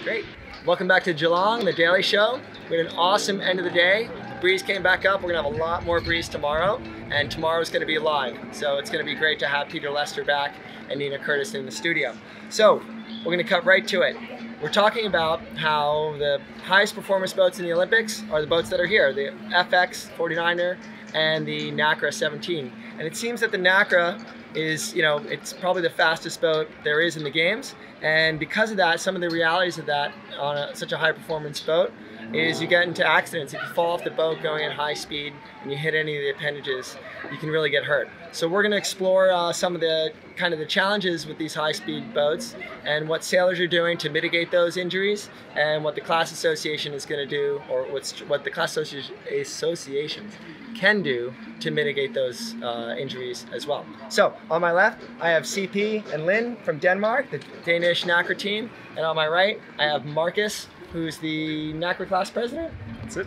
Great. Welcome back to Geelong, the Daily Show. We had an awesome end of the day. The breeze came back up. We're going to have a lot more breeze tomorrow, and tomorrow's going to be live. So it's going to be great to have Peter Lester back and Nina Curtis in the studio. So we're going to cut right to it. We're talking about how the highest performance boats in the Olympics are the boats that are here, the FX 49er and the NACRA 17. And it seems that the NACRA is, it's probably the fastest boat there is in the games. And because of that, some of the realities of that on such a high performance boat is you get into accidents. If you fall off the boat going at high speed and you hit any of the appendages, you can really get hurt. So we're going to explore some of the the challenges with these high speed boats and what sailors are doing to mitigate those injuries, and what the class association is going to do, or what the class associations can do to mitigate those injuries as well. So on my left, I have CP and Lynn from Denmark, the Danish NACRA team, and on my right, I have Marcus, who's the NACRA class president. That's it.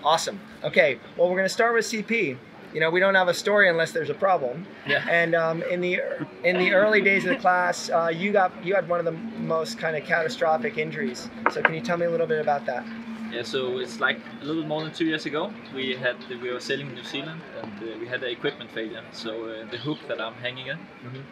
Awesome. Okay, well, we're going to start with CP. We don't have a story unless there's a problem. Yeah. And in the early days of the class, you had one of the most catastrophic injuries. So can you tell me a little bit about that? Yeah, so it's like a little more than 2 years ago. We were sailing in New Zealand, and we had an equipment failure. So the hook that I'm hanging in,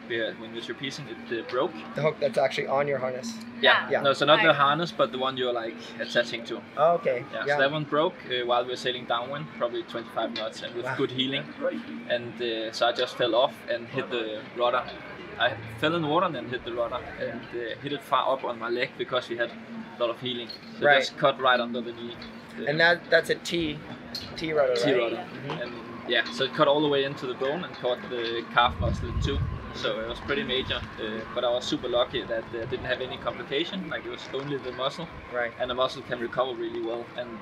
when it was repeating, it broke. The hook that's actually on your harness. Yeah. No, so not the harness, but the one you're attaching to. Oh, okay. Yeah. So that one broke while we were sailing downwind, probably 25 knots, and with good heeling. And so I just fell off and hit the rudder. I fell in the water and then hit the rudder and hit it far up on my leg because we had a lot of healing. So just cut right under the knee. And that's a T rudder, right? T rudder. And yeah, so it cut all the way into the bone and caught the calf muscle in two. So it was pretty major, but I was super lucky that I didn't have any complication. Like, it was only the muscle, and the muscle can recover really well. And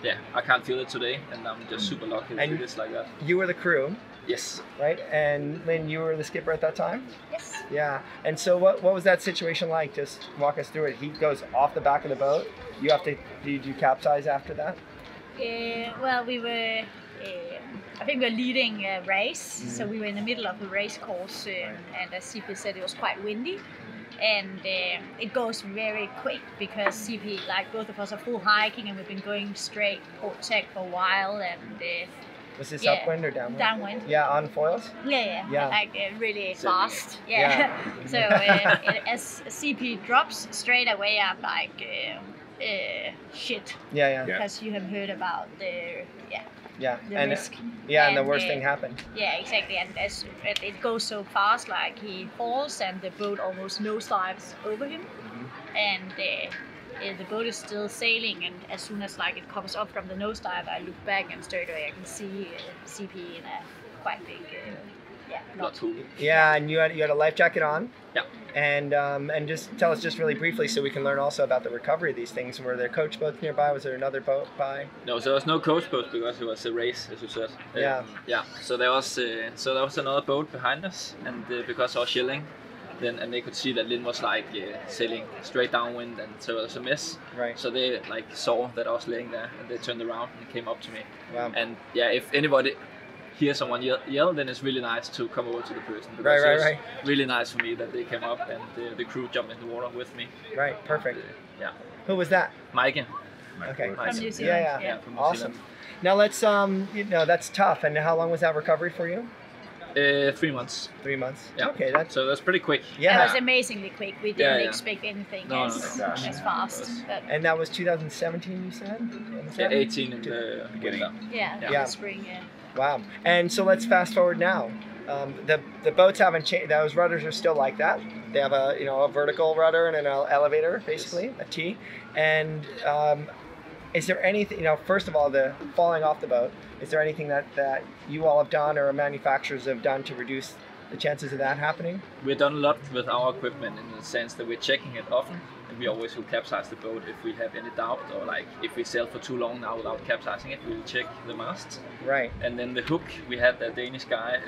yeah, I can't feel it today, and I'm just super lucky that it is like that. You were the crew. Yes. Right, and Lynn, you were the skipper at that time? Yes. Yeah, and so what was that situation like? Just walk us through it. He goes off the back of the boat. Did you capsize after that? Well, we were, I think we were leading a race, so we were in the middle of the race course, and as CP said, it was quite windy. And it goes very quick because CP, like both of us, are full hiking, and we've been going straight port tech for a while, and was this upwind or downwind? Downwind. Yeah, on foils? Yeah. Like really fast. Yeah. So as CP drops straight away, I'm like, shit. Yeah. Because you have heard about the risk. And the worst thing happened. Yeah, exactly. And as it goes so fast, like he falls and the boat almost nosedives over him, and the boat is still sailing, and as soon as it comes up from the nosedive, I look back and straight away I can see CP in a quite big knot. Yeah, and you had a life jacket on. Yeah. And just tell us just really briefly so we can learn also about the recovery of these things. Were there coach boats nearby? Was there another boat by? No, so there was no coach boat because it was a race, as you said. Yeah. So there was another boat behind us, and because I was yelling, and they could see that Lynn was sailing straight downwind, and so it was a mess. Right. So they saw that I was laying there, and they turned around and came up to me. Wow. And yeah, if anybody hear someone yell, then it's really nice to come over to the person. Because right. Really nice for me that they came up and the crew jumped in the water with me. Right, perfect. Yeah. Who was that? Mike. Okay. From New Zealand. Yeah. From New Awesome. Zealand. Now let's that's tough. And how long was that recovery for you? 3 months. 3 months. Yeah. Okay, so that's pretty quick. Yeah. It was amazingly quick. We didn't expect anything as fast. And that was 2017, you said? Yeah, 18 in the beginning. Yeah. The spring. Yeah. Wow. And so let's fast forward now. The boats haven't changed. Those rudders are still like that. They have a vertical rudder and an elevator, basically, a T. And is there anything, first of all, the falling off the boat, is there anything that you all have done or manufacturers have done to reduce the chances of that happening? We've done a lot with our equipment in the sense that we're checking it often, and we always will capsize the boat if we have any doubt, or if we sail for too long now without capsizing it, we'll check the masts. Right. And then the hook, we had a Danish guy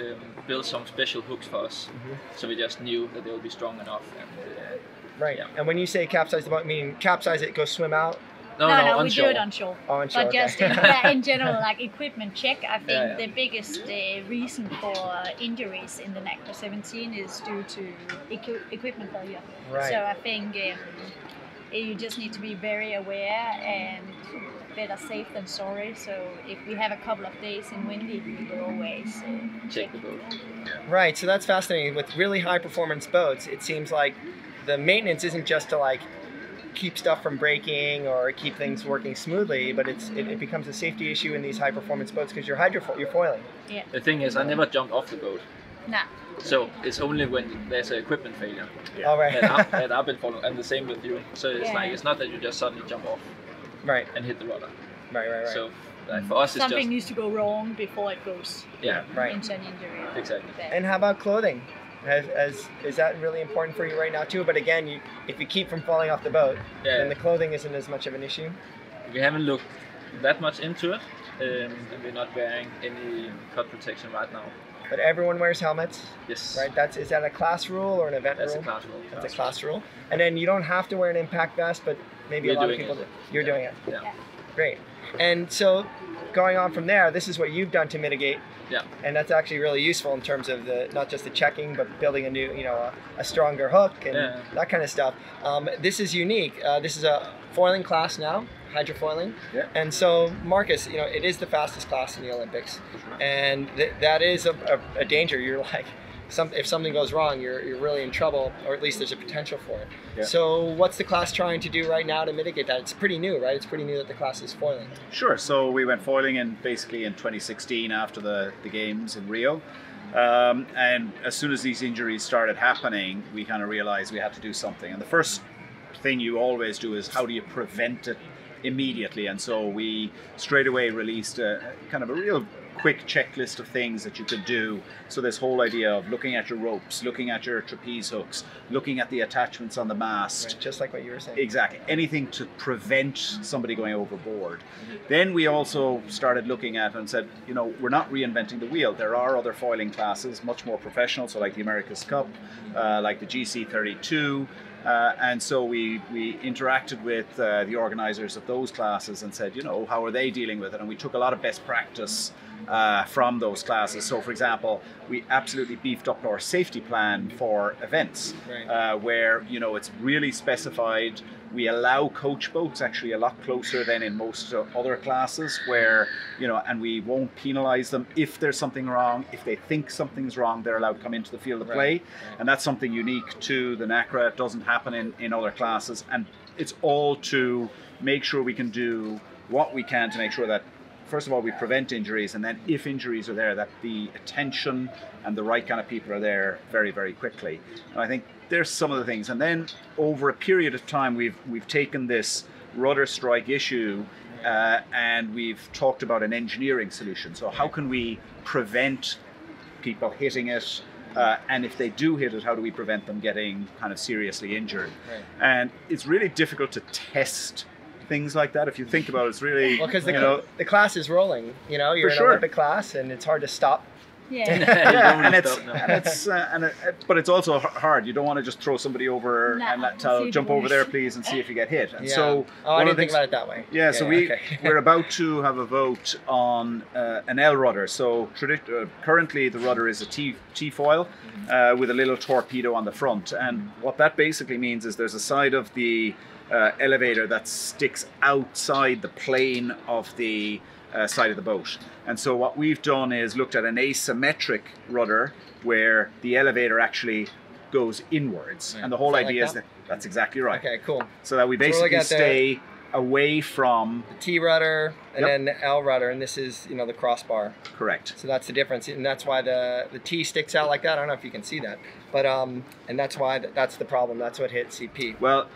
build some special hooks for us, so we just knew that they would be strong enough. And, right. Yeah. And when you say capsize the boat, meaning capsize it, go swim out? No, we do it onshore. Oh, onshore. But just in general, equipment check, I think the biggest reason for injuries in the NACRA 17 is due to equipment failure. Right. So I think you just need to be very aware and better safe than sorry. So if we have a couple of days in windy, we will always check the boat. Right, so that's fascinating. With really high performance boats, it seems like the maintenance isn't just to like keep stuff from breaking or keep things working smoothly, but it becomes a safety issue in these high performance boats because you're foiling. Yeah. The thing is, I never jumped off the boat. Nah. So it's only when there's an equipment failure All right. that I've been following, and the same with you. So it's like it's not that you just suddenly jump off right and hit the rudder. Right. So for us, it's something just, needs to go wrong before it goes right into an injury. Exactly. And how about clothing? Is that really important for you right now too? But again, if you keep from falling off the boat, then the clothing isn't as much of an issue. We haven't looked that much into it, and we're not wearing any cut protection right now. But everyone wears helmets. Yes. Right. Is that a class rule or an event That's rule? a class rule. That's a class rule. And then you don't have to wear an impact vest, but maybe a lot of people do. You're doing it. Yeah. Great. And so, going on from there, this is what you've done to mitigate. Yeah. And that's actually really useful in terms of not just the checking, but building a new, a stronger hook and that kind of stuff. This is unique. This is a foiling class now, hydrofoiling. Yeah. And so, Marcus, it is the fastest class in the Olympics, and that is a danger. You're like, if something goes wrong, you're really in trouble, or at least there's a potential for it. Yeah. So what's the class trying to do right now to mitigate that? It's pretty new, right? It's pretty new that the class is foiling. Sure. So we went foiling basically in 2016 after the games in Rio. And as soon as these injuries started happening, we kind of realized we had to do something. And the first thing you always do is how do you prevent it immediately? And so we straight away released a kind of a real quick checklist of things that you could do. So this whole idea of looking at your ropes, looking at your trapeze hooks, looking at the attachments on the mast. Right, just like what you were saying. Exactly. Anything to prevent somebody going overboard. Then we also started looking at and said, we're not reinventing the wheel. There are other foiling classes, much more professional, so like the America's Cup, like the GC32. And so we interacted with the organizers of those classes and said, how are they dealing with it? And we took a lot of best practice from those classes. So, for example, we absolutely beefed up our safety plan for events, where it's really specified. We allow coach boats actually a lot closer than in most other classes, where and we won't penalize them if there's something wrong. If they think something's wrong, they're allowed to come into the field of play, and that's something unique to the NACRA. It doesn't happen in other classes, and it's all to make sure we can do what we can to make sure that, first of all, we prevent injuries, and then if injuries are there, that the attention and the right kind of people are there very, very quickly. And I think there's some of the things. And then over a period of time, we've taken this rudder strike issue and we've talked about an engineering solution. So how can we prevent people hitting it? And if they do hit it, how do we prevent them getting kind of seriously injured? Right. And it's really difficult to test things like that. If you think about it, it's really because the class is rolling. You're in an Olympic class, and it's hard to stop. But it's also hard. You don't want to just throw somebody over and tell jump over there, please, and see if you get hit. And so I didn't think about it that way. So we're about to have a vote on an L rudder. So currently the rudder is a T foil with a little torpedo on the front, and what that basically means is there's a side of the elevator that sticks outside the plane of the side of the boat. And so what we've done is looked at an asymmetric rudder where the elevator actually goes inwards. And the whole idea is that's exactly right. Okay, cool. So that we basically stay away from the T rudder and then the L rudder, and this is the crossbar. Correct. So that's the difference, and that's why the T sticks out like that. I don't know if you can see that, but and that's why that's the problem. That's what hit CP. Well,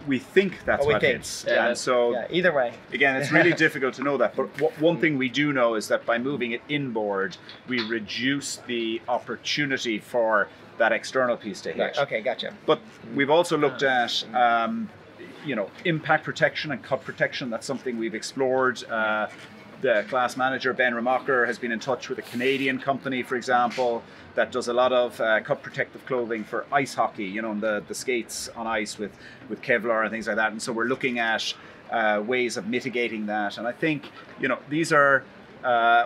we think that's what hits. And so either way. Again, it's really difficult to know that. But one thing we do know is that by moving it inboard, we reduce the opportunity for that external piece to hit. Right. Okay, gotcha. But we've also looked at impact protection and cut protection. That's something we've explored. The class manager, Ben Remacher, has been in touch with a Canadian company, for example, that does a lot of cut protective clothing for ice hockey, the skates on ice with Kevlar and things like that. And so we're looking at ways of mitigating that. And I think, these are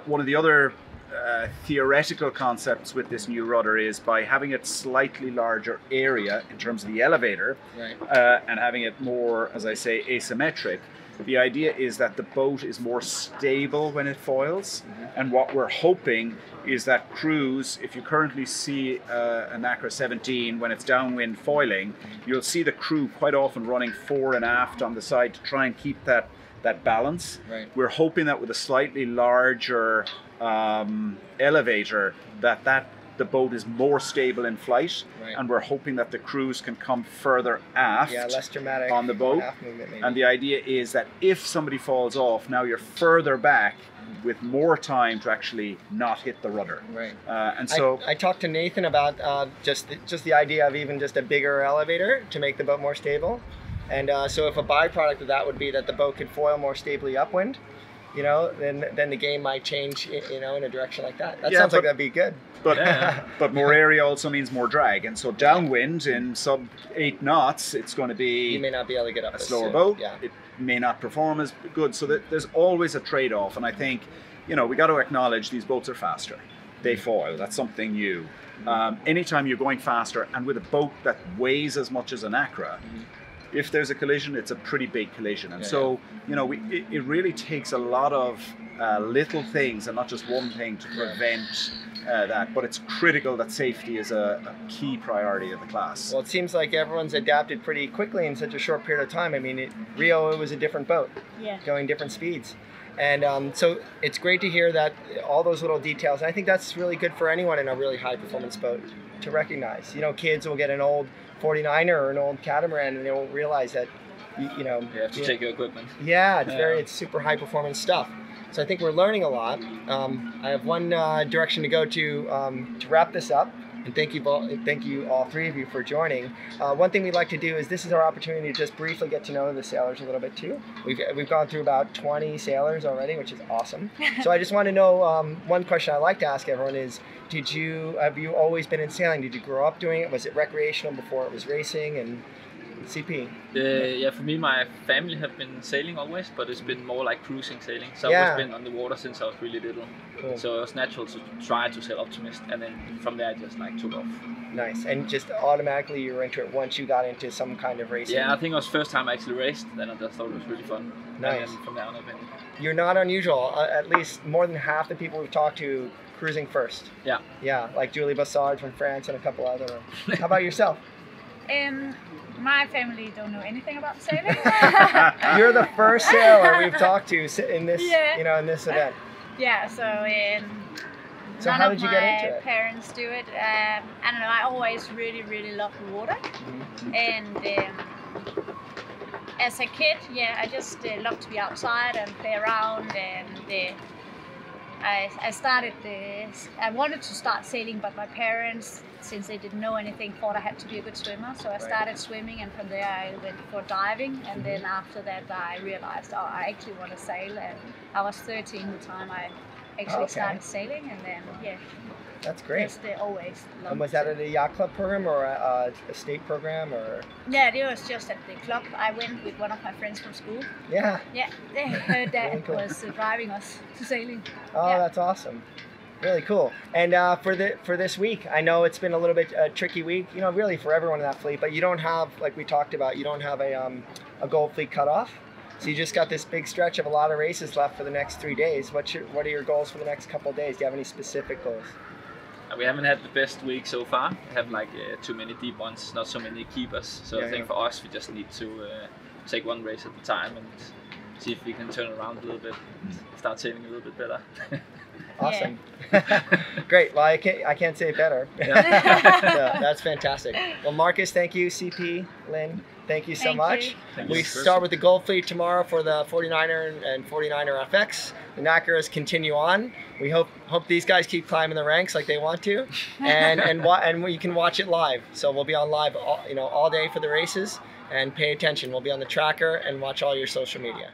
one of the other theoretical concepts with this new rudder is by having it slightly larger area in terms of the elevator, and having it more, as I say, asymmetric. The idea is that the boat is more stable when it foils, and what we're hoping is that crews, if you currently see an Acra 17 when it's downwind foiling, you'll see the crew quite often running fore and aft on the side to try and keep that balance. We're hoping that with a slightly larger elevator, that the boat is more stable in flight, and we're hoping that the crews can come further aft, less dramatic on the boat. And the idea is that if somebody falls off, now you're further back with more time to actually not hit the rudder. And so I talked to Nathan about just the idea of even just a bigger elevator to make the boat more stable. And so if a byproduct of that would be that the boat could foil more stably upwind, you know, then the game might change, you know, in a direction like that. That sounds like that'd be good. But more area also means more drag, and so downwind in sub 8 knots, it's going to be, you may not be able to get up a slower boat. It may not perform as good. So there's always a trade-off, and I think, you know, we got to acknowledge these boats are faster. They foil. That's something new. Anytime you're going faster, and with a boat that weighs as much as an Acra, if there's a collision, it's a pretty big collision. And so, you know, it really takes a lot of little things and not just one thing to prevent that. But it's critical that safety is a key priority of the class. Well, it seems like everyone's adapted pretty quickly in such a short period of time. I mean, Rio, it was a different boat, going different speeds. And so it's great to hear that all those little details. And I think that's really good for anyone in a really high performance boat to recognize. You know, kids will get an old 49er or an old catamaran and they won't realize that, you know, you have to take your equipment. Yeah, it's super high performance stuff. So I think we're learning a lot. I have one direction to go to wrap this up. And thank you all three of you for joining. One thing we'd like to do is, this is our opportunity to just briefly get to know the sailors a little bit too. We've gone through about 20 sailors already, which is awesome. So I just want to know, one question I like to ask everyone is, have you always been in sailing? Did you grow up doing it? Was it recreational before it was racing? And CP? Yeah, for me, my family have been sailing always, but it's been more like cruising sailing. So I've always been on the water since I was really little. Cool. So it was natural to try to sail Optimist, and then from there I just like took off. Nice. And just automatically you were into it once you got into some kind of racing? Yeah, I think it was the first time I actually raced, then I just thought it was really fun. Nice. And then from there on I've been. You're not unusual. At least more than half the people we've talked to cruising first. Yeah. Yeah, like Julie Bassard from France and a couple other. How about yourself? My family don't know anything about sailing. You're the first sailor we've talked to in this, you know, in this event. Yeah. So how did you get into it? My parents do it. I don't know. I always really, really loved the water, and as a kid, I just loved to be outside and play around, and I started I wanted to start sailing, but my parents, since they didn't know anything, thought I had to be a good swimmer. So I started swimming, and from there I went for diving. And then after that I realized, I actually want to sail. And I was 13 the time I actually started sailing. And then, that's great. Just always loved. And was that at a yacht club program or a state program or? Yeah, it was just at the club. I went with one of my friends from school. Yeah. Yeah, her dad was driving us to sailing. Oh, that's awesome. Really cool. And for this week, I know it's been a little bit tricky week, you know, really for everyone in that fleet, but you don't have, like we talked about, you don't have a Gold Fleet cutoff. So you just got this big stretch of a lot of races left for the next 3 days. What are your goals for the next couple of days? Do you have any specific goals? We haven't had the best week so far. We have like too many deep ones, not so many keepers. So I think for us, we just need to take one race at a time and see if we can turn around a little bit, and start sailing a little bit better. Awesome. Great. Well, I can't say it better. So, that's fantastic. Well, Marcus, thank you. CP, Lynn, thank you so much. We start with the Gold Fleet tomorrow for the 49er and 49er FX. The Nacras continue on. We hope these guys keep climbing the ranks like they want to, and you can watch it live. So we'll be on live, all day for the races, and pay attention. We'll be on the tracker and watch all your social media.